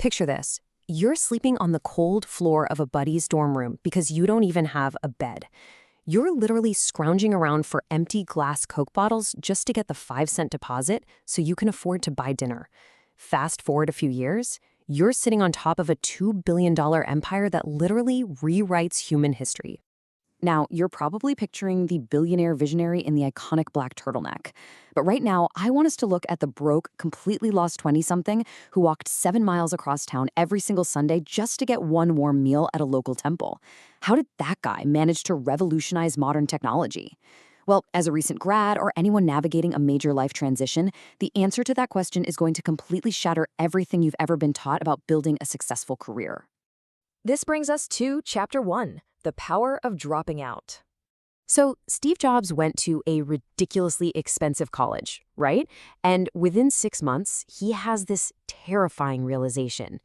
Picture this. You're sleeping on the cold floor of a buddy's dorm room because you don't even have a bed. You're literally scrounging around for empty glass Coke bottles just to get the 5-cent deposit so you can afford to buy dinner. Fast forward a few years, you're sitting on top of a $2 billion empire that literally rewrites human history. Now, you're probably picturing the billionaire visionary in the iconic black turtleneck. But right now, I want us to look at the broke, completely lost 20-something who walked 7 miles across town every single Sunday just to get one warm meal at a local temple. How did that guy manage to revolutionize modern technology? Well, as a recent grad or anyone navigating a major life transition, the answer to that question is going to completely shatter everything you've ever been taught about building a successful career. This brings us to Chapter 1, The Power of Dropping Out. So Steve Jobs went to a ridiculously expensive college, right? And within 6 months, he has this terrifying realization.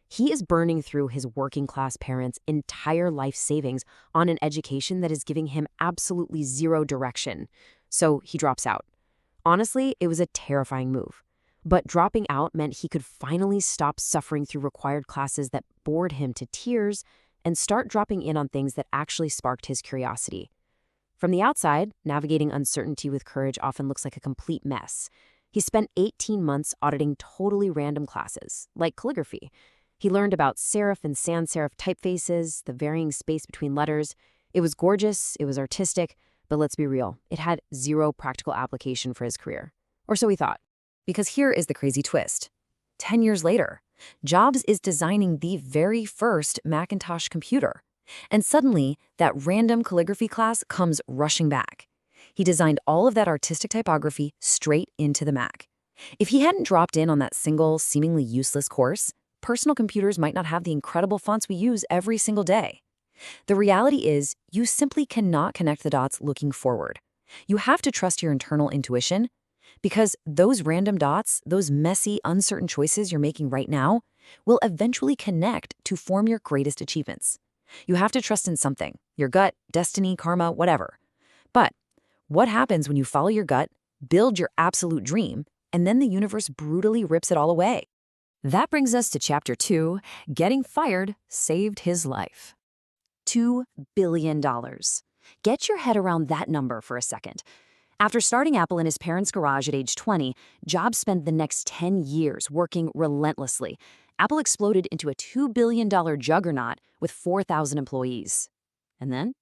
He is burning through his working-class parents' entire life savings on an education that is giving him absolutely zero direction. So he drops out. Honestly, it was a terrifying move. But dropping out meant he could finally stop suffering through required classes that bored him to tears and start dropping in on things that actually sparked his curiosity. From the outside, navigating uncertainty with courage often looks like a complete mess. He spent 18 months auditing totally random classes, like calligraphy. He learned about serif and sans serif typefaces, the varying space between letters. It was gorgeous, it was artistic, but let's be real, it had zero practical application for his career. Or so he thought. Because here is the crazy twist. 10 years later, Jobs is designing the very first Macintosh computer. And suddenly, that random calligraphy class comes rushing back. He designed all of that artistic typography straight into the Mac. If he hadn't dropped in on that single, seemingly useless course, personal computers might not have the incredible fonts we use every single day. The reality is, you simply cannot connect the dots looking forward. You have to trust your internal intuition, because those random dots, those messy, uncertain choices you're making right now, will eventually connect to form your greatest achievements. You have to trust in something, your gut, destiny, karma, whatever. But what happens when you follow your gut, build your absolute dream, and then the universe brutally rips it all away? That brings us to Chapter 2, Getting Fired Saved His Life. $2 billion. Get your head around that number for a second. After starting Apple in his parents' garage at age 20, Jobs spent the next 10 years working relentlessly. Apple exploded into a $2 billion juggernaut with 4,000 employees. And then,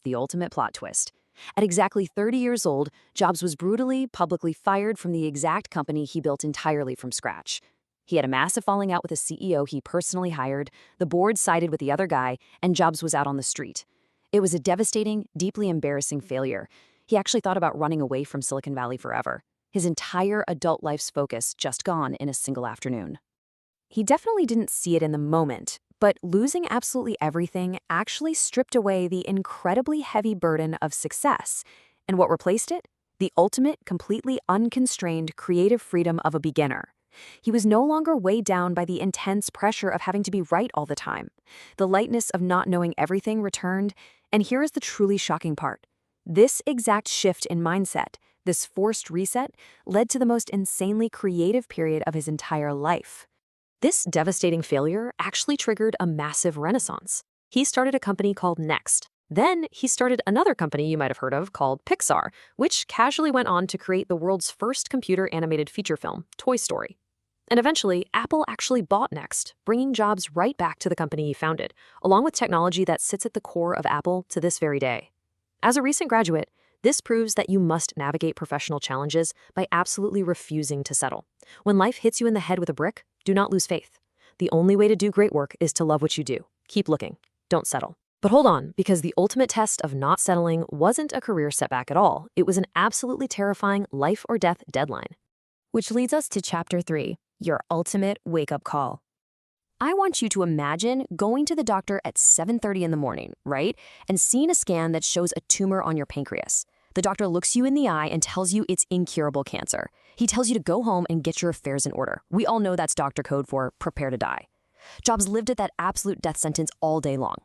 the ultimate plot twist. At exactly 30 years old, Jobs was brutally, publicly fired from the exact company he built entirely from scratch. He had a massive falling out with a CEO he personally hired, the board sided with the other guy, and Jobs was out on the street. It was a devastating, deeply embarrassing failure. He actually thought about running away from Silicon Valley forever. His entire adult life's focus just gone in a single afternoon. He definitely didn't see it in the moment, but losing absolutely everything actually stripped away the incredibly heavy burden of success. And what replaced it? The ultimate, completely unconstrained creative freedom of a beginner. He was no longer weighed down by the intense pressure of having to be right all the time. The lightness of not knowing everything returned, and here is the truly shocking part. This exact shift in mindset, this forced reset, led to the most insanely creative period of his entire life. This devastating failure actually triggered a massive renaissance. He started a company called Next. Then he started another company you might have heard of called Pixar, which casually went on to create the world's first computer-animated feature film, Toy Story. And eventually, Apple actually bought Next, bringing Jobs right back to the company he founded, along with technology that sits at the core of Apple to this very day. As a recent graduate, this proves that you must navigate professional challenges by absolutely refusing to settle. When life hits you in the head with a brick, do not lose faith. The only way to do great work is to love what you do. Keep looking. Don't settle. But hold on, because the ultimate test of not settling wasn't a career setback at all. It was an absolutely terrifying life or death deadline. Which leads us to Chapter 3, Your Ultimate Wake-Up Call. I want you to imagine going to the doctor at 7:30 in the morning, right? And seeing a scan that shows a tumor on your pancreas. The doctor looks you in the eye and tells you it's incurable cancer. He tells you to go home and get your affairs in order. We all know that's doctor code for prepare to die. Jobs lived at that absolute death sentence all day long.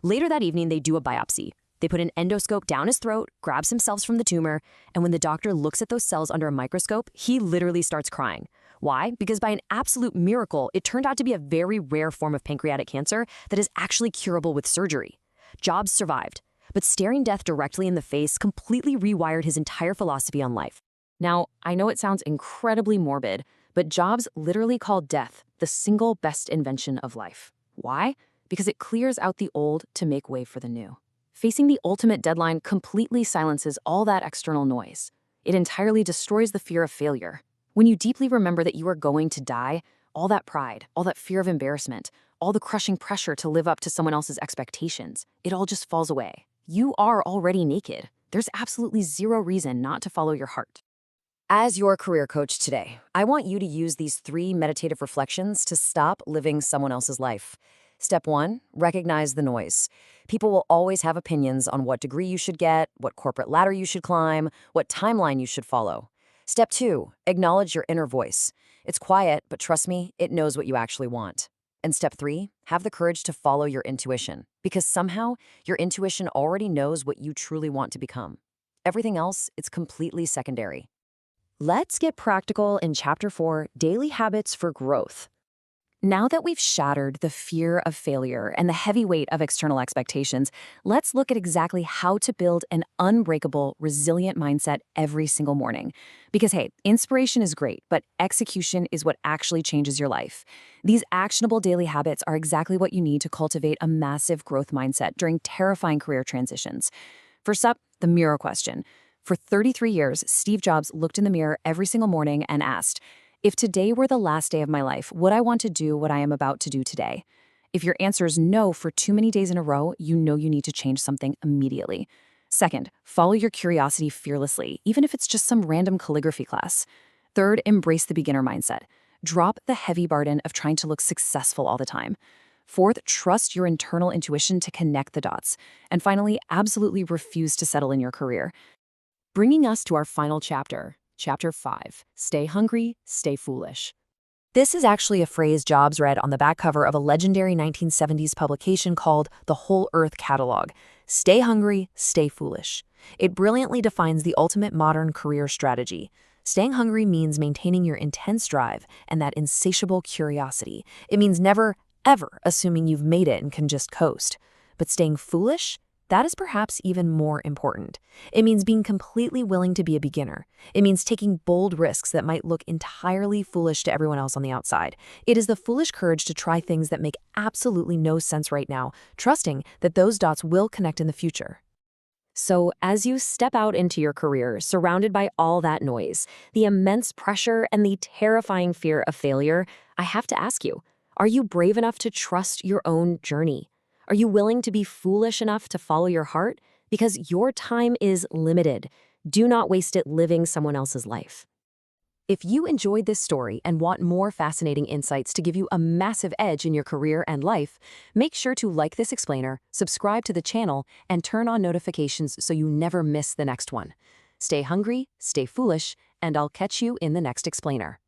Later that evening, they do a biopsy. They put an endoscope down his throat, grab some cells from the tumor, and when the doctor looks at those cells under a microscope, he literally starts crying. Why? Because by an absolute miracle, it turned out to be a very rare form of pancreatic cancer that is actually curable with surgery. Jobs survived, but staring death directly in the face completely rewired his entire philosophy on life. Now, I know it sounds incredibly morbid, but Jobs literally called death the single best invention of life. Why? Because it clears out the old to make way for the new. Facing the ultimate deadline completely silences all that external noise. It entirely destroys the fear of failure. When you deeply remember that you are going to die, all that pride, all that fear of embarrassment, all the crushing pressure to live up to someone else's expectations, it all just falls away. You are already naked. There's absolutely zero reason not to follow your heart. As your career coach today, I want you to use these 3 meditative reflections to stop living someone else's life. Step 1, recognize the noise. People will always have opinions on what degree you should get, what corporate ladder you should climb, what timeline you should follow. Step 2, acknowledge your inner voice. It's quiet, but trust me, it knows what you actually want. And step 3, have the courage to follow your intuition, because somehow your intuition already knows what you truly want to become. Everything else, it's completely secondary. Let's get practical in Chapter 4, Daily Habits for Growth. Now that we've shattered the fear of failure and the heavy weight of external expectations, let's look at exactly how to build an unbreakable, resilient mindset every single morning. Because hey, inspiration is great, but execution is what actually changes your life. These actionable daily habits are exactly what you need to cultivate a massive growth mindset during terrifying career transitions. First up, the mirror question. For 33 years, Steve Jobs looked in the mirror every single morning and asked, if today were the last day of my life, would I want to do what I am about to do today? If your answer is no for too many days in a row, you know you need to change something immediately. Second, follow your curiosity fearlessly, even if it's just some random calligraphy class. Third, embrace the beginner mindset. Drop the heavy burden of trying to look successful all the time. Fourth, trust your internal intuition to connect the dots. And finally, absolutely refuse to settle in your career. Bringing us to our final chapter, Chapter 5, Stay Hungry, Stay Foolish. This is actually a phrase Jobs read on the back cover of a legendary 1970s publication called The Whole Earth Catalog. Stay hungry, stay foolish. It brilliantly defines the ultimate modern career strategy. Staying hungry means maintaining your intense drive and that insatiable curiosity. It means never, ever assuming you've made it and can just coast. But staying foolish? That is perhaps even more important. It means being completely willing to be a beginner. It means taking bold risks that might look entirely foolish to everyone else on the outside. It is the foolish courage to try things that make absolutely no sense right now, trusting that those dots will connect in the future. So, as you step out into your career, surrounded by all that noise, the immense pressure and the terrifying fear of failure, I have to ask you, are you brave enough to trust your own journey? Are you willing to be foolish enough to follow your heart? Because your time is limited. Do not waste it living someone else's life. If you enjoyed this story and want more fascinating insights to give you a massive edge in your career and life, make sure to like this explainer, subscribe to the channel, and turn on notifications so you never miss the next one. Stay hungry, stay foolish, and I'll catch you in the next explainer.